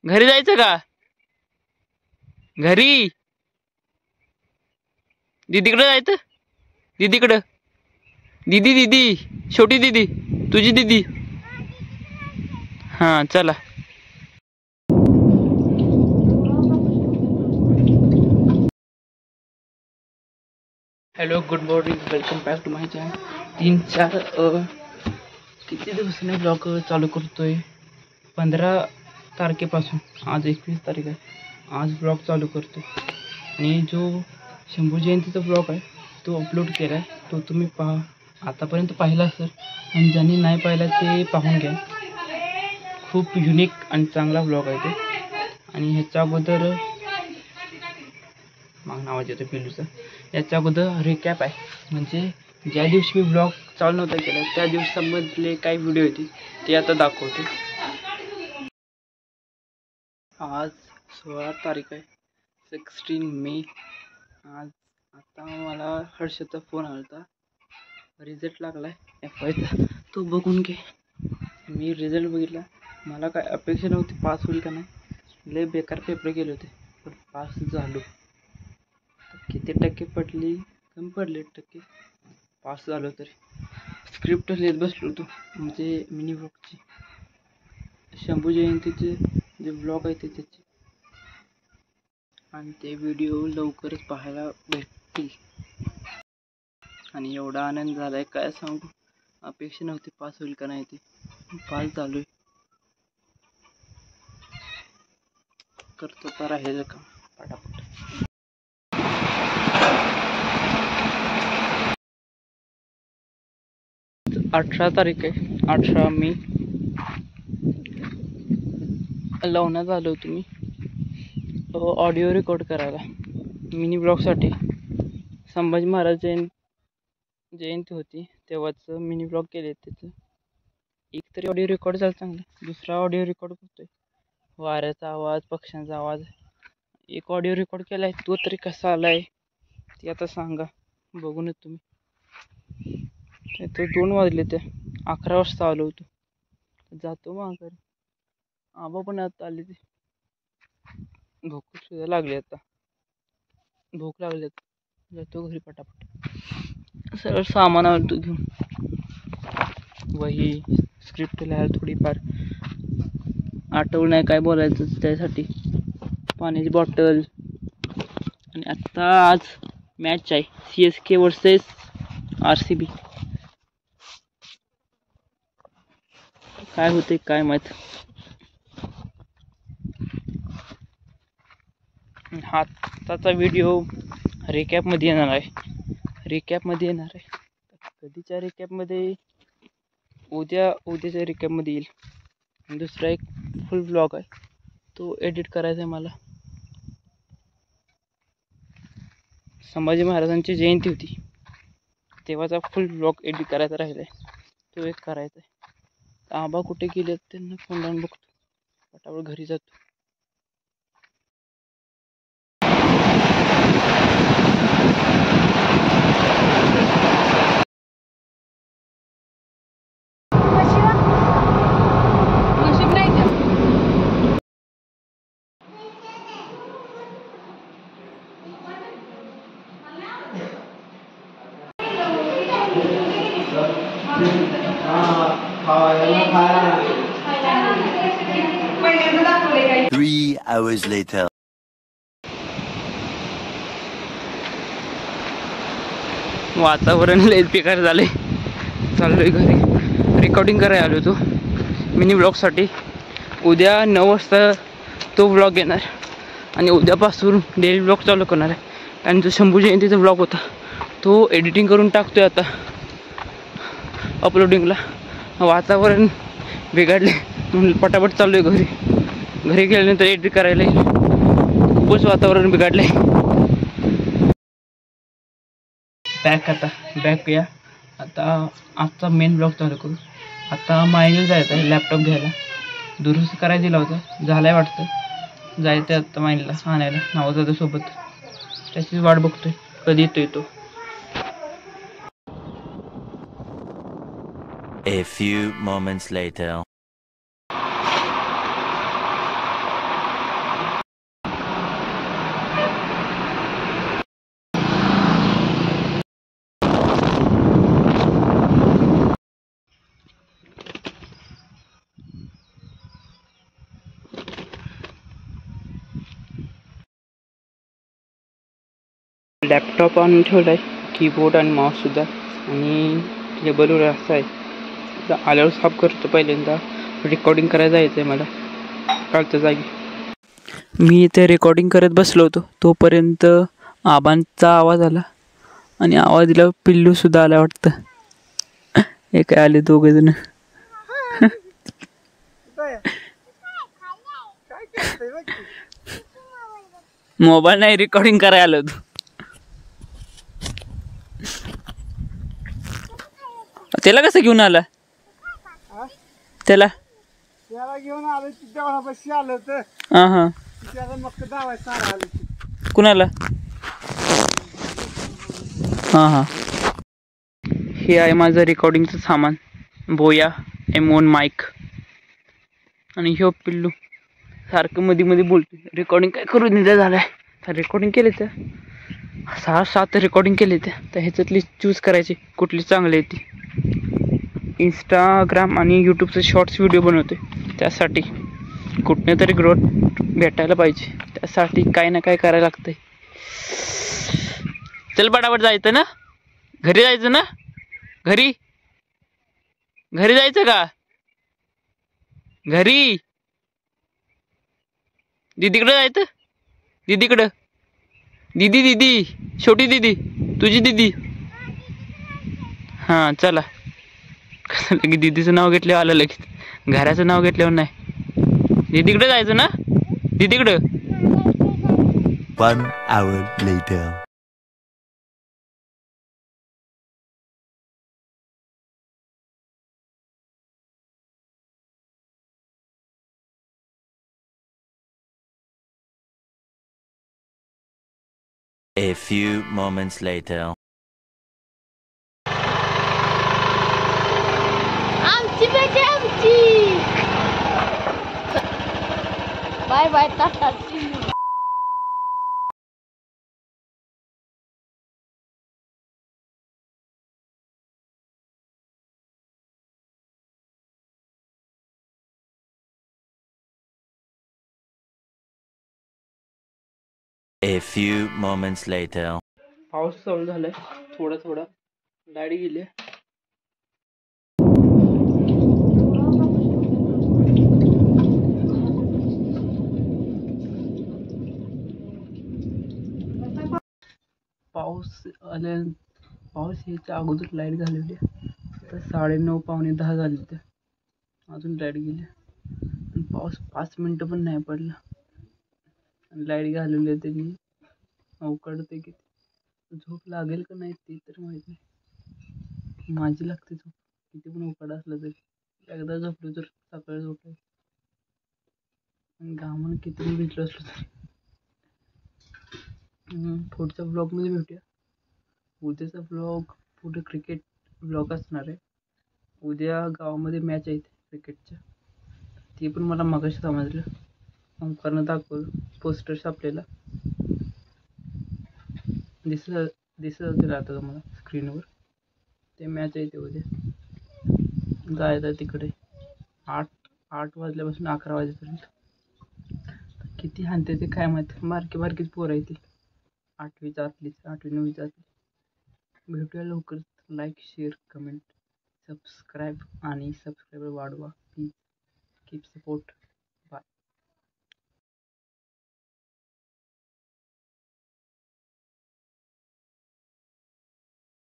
घरी जायचं का? घरी दीदीकडे जायचं. दीदीकडं. दीदी दीदी छोटी दीदी तुझी दीदी. हां चला. Hello good morning, welcome back to my channel. 3-4 किती दिवसाने ब्लॉग चालू करतोय. 15 तारखेपासून आज 21 तारीख आहे. आज ब्लॉग चालू करतो आणि जो शंभू जयंतीचा ब्लॉग आहे तो अपलोड केला आहे. तो तुम्ही पहा. आतापर्यंत पाहिला असेल आणि ज्यांनी नाही पाहिला ते पाहून घ्या. खूप युनिक आणि चांगला ब्लॉग आहे तो. आणि ह्याच्या अगोदर मागं आवाज येतो पिल्लूचा. याच्या अगोदर रिकॅप आहे, म्हणजे ज्या दिवशी मी ब्लॉग चालू नव्हता केला त्या दिवसामधले काही व्हिडिओ होते ते आता दाखवतो. आज 16 तारीख आहे, 16 मे. आज आता मला हर्षचा फोन आला होता. रिझल्ट लागला आहे FYचा, तो बघून घे. मी रिझल्ट बघितला. मला काय अपेक्षा नव्हती पास होईल का नाही. लय बेकार पेपर गेले होते पण पास झालो. किती टक्के पडली? कमी पडले टक्के, पास झालो. तरी स्क्रिप्ट लिहित बसलो होतो, म्हणजे मिनी ब्लॉगची. शंभू जयंतीचे जे ब्लॉग आहे त्याचे, आणि ते व्हिडिओ लवकरच पाहायला भेटतील. आणि एवढा आनंद झाला आहे काय सांगू. अपेक्षा नव्हती पास होईल का नाही, ते पास झालो आहे. करतो तर राहिलं का पटापट. 18 तारीख आहे, 18 मे. लावण्यात आलो तुम्ही ऑडिओ रेकॉर्ड करायला मिनी ब्लॉगसाठी. संभाजी महाराज जयंती होती तेव्हाच मिनी ब्लॉग केले. त्याचं एक तरी ऑडिओ रेकॉर्ड झाला चांगला, दुसरा ऑडिओ रेकॉर्ड करतोय. वाऱ्याचा आवाज, पक्ष्यांचा आवाज. एक ऑडिओ रेकॉर्ड केला आहे, तो तरी कसा आला आहे ते आता सांगा. बघूनच तुम्ही. तर 2 वाजले, ते 11 वाजता आलो होतो. जातो माघारी. आबा पण आता आले. ते भूक सुद्धा लागली, आता भूक लागली. जातो घरी पटापट. सगळं सामान आणतो घेऊन. वही, स्क्रिप्ट लिहायला थोडीफार आठवण नाही काय बोलायचं त्यासाठी. पाण्याची बॉटल. आणि आत्ता आज मॅच आहे CSK वर्सेस RCB. काय होते काय माहित. आत्ताचा व्हिडिओ रिकॅपमध्ये येणार आहे. कधीच्या रिकॅपमध्ये? उद्याच्या रिकॅपमध्ये येईल. आणि दुसरा एक फुल ब्लॉग आहे, तो एडिट करायचा आहे मला. संभाजी महाराजांची जयंती होती तेव्हाचा फुल ब्लॉग एडिट करायचा राहिला आहे, तो एक करायचा आहे. आबा कुठे गेले त्यांना फोन लावून बघतो. पटापट घरी जातो. Three hours later. वातावरण लय बेकार झाले. चाललोय घरी. रेकॉर्डिंग करायला आलो होतो मिनी ब्लॉगसाठी. उद्या 9 वाजता तो ब्लॉग येणार आणि उद्यापासून डेली ब्लॉग चालू करणार आहे. आणि जो शंभू जयंतीचा ब्लॉग होता तो एडिटिंग करून टाकतोय आता अपलोडिंगला. वातावरण बिघडले म्हणून पटापट चाललोय घरी. घरी गेल्यानंतर एडिट करायला खूपच वातावरण बिघडले. बॅक या. आता आजचा मेन ब्लॉग चालू करू. आता मायनेला जायचं आहे लॅपटॉप घ्यायला. दुरुस्त करायला दिला होता, झालाय वाटतं. जायचं आहे आता मायनेला आणायला नवाजादासोबत. त्याचीच वाट बघतोय कधी येतोय तो. A few moments later. Laptop आणून ठेवला आहे, कीबोर्ड आणि माऊससुद्धा, आणि टेबलवर असं आहे. आता आल्यावर साफ करतो. पहिल्यांदा रेकॉर्डिंग करायला जायचं आहे मला कालच्या जागी. मी इथे रेकॉर्डिंग करत बसलो होतो, तोपर्यंत आबांचा आवाज आला आणि आवाज दिला पिल्लूसुद्धा आला वाटतं. हे काय आले दोघे जण. मोबाईल नाही, रेकॉर्डिंग करायला आलो होतो. त्याला कसं घेऊन आला? त्याला घेऊन आलो देवळापाशी आलं होतं. हां हां. त्याला मग दावायचं आलं. कुणाला? हां हां. हे आहे माझं रेकॉर्डिंगचं सामान. बोया M1 माईक. आणि ह्यो पिल्लू सारखं मध्ये मध्ये बोलते. रेकॉर्डिंग काय करू दिलं झालंय. तर रेकॉर्डिंग केले तर 6-7 रेकॉर्डिंग केले तर ह्याच्यातली चूज करायची कुठली चांगली आहे ती. इंस्टाग्राम आणि यूट्यूबचे शॉर्ट्स व्हिडिओ बनवते, त्यासाठी कुठनं तरी ग्रोथ भेटायला पाहिजे. त्यासाठी काय ना काय करायला लागतंय. चल बडाबड जायचं ना, घरी जायचं ना, घरी जायचं का? घरी दीदीकडे जायचं. दीदीकडं. दीदी छोटी दीदी, तुझी दीदी. हां चला. लगेच दीदीचं नाव घेतल्यावर आलं, लगेच घराचं नाव घेतल्यावर नाही. दीदीकडे जायचं ना, दीदीकडं. 1 hour later. A few moments later. आमची बेटी आमची. Bye bye tata. A few moments later. पाऊस चालू झालाय थोडा. लाईट गेली. पाऊस यायच्या अगोदर लाईट घालवली. तर 9:30 पावणे 10 झाले ते अजून लाईट गेली. आणि पाऊस 5 मिनटं पण नाही पडला. आणि लाईट घालवली त्यांनी. अवकाळते की झोप लागेल का नाही ते तर माहीत नाही. माझी लागते झोप किती पण उकाडा असला तरी. एकदा झोपलो तर सकाळी झोपायचं. आणि घामून किती पण भिजलो असलो तरी. पुढच्या ब्लॉगमध्ये भेटूया. उद्याचा ब्लॉग पुढे क्रिकेट ब्लॉग असणार आहे. उद्या गावामध्ये मॅच आहेत क्रिकेटच्या. ते पण मला मगाशी समजलं. ओंकारनं दाखवलं पोस्टर्स आपल्याला दिसत असेल आता तुम्हाला स्क्रीनवर. ते मॅच आहे ते उद्या. जायचं तिकडे 8 वाजल्यापासून 11 वाजेपर्यंत. किती हाणते ते काय माहिती. बारकीच पोरं आहे ती. 8वी-9वी. भेटूया लवकर. लाईक, शेअर, कमेंट, सबस्क्राईब आणि सबस्क्राईबर वाढवा प्लीज. Keep support.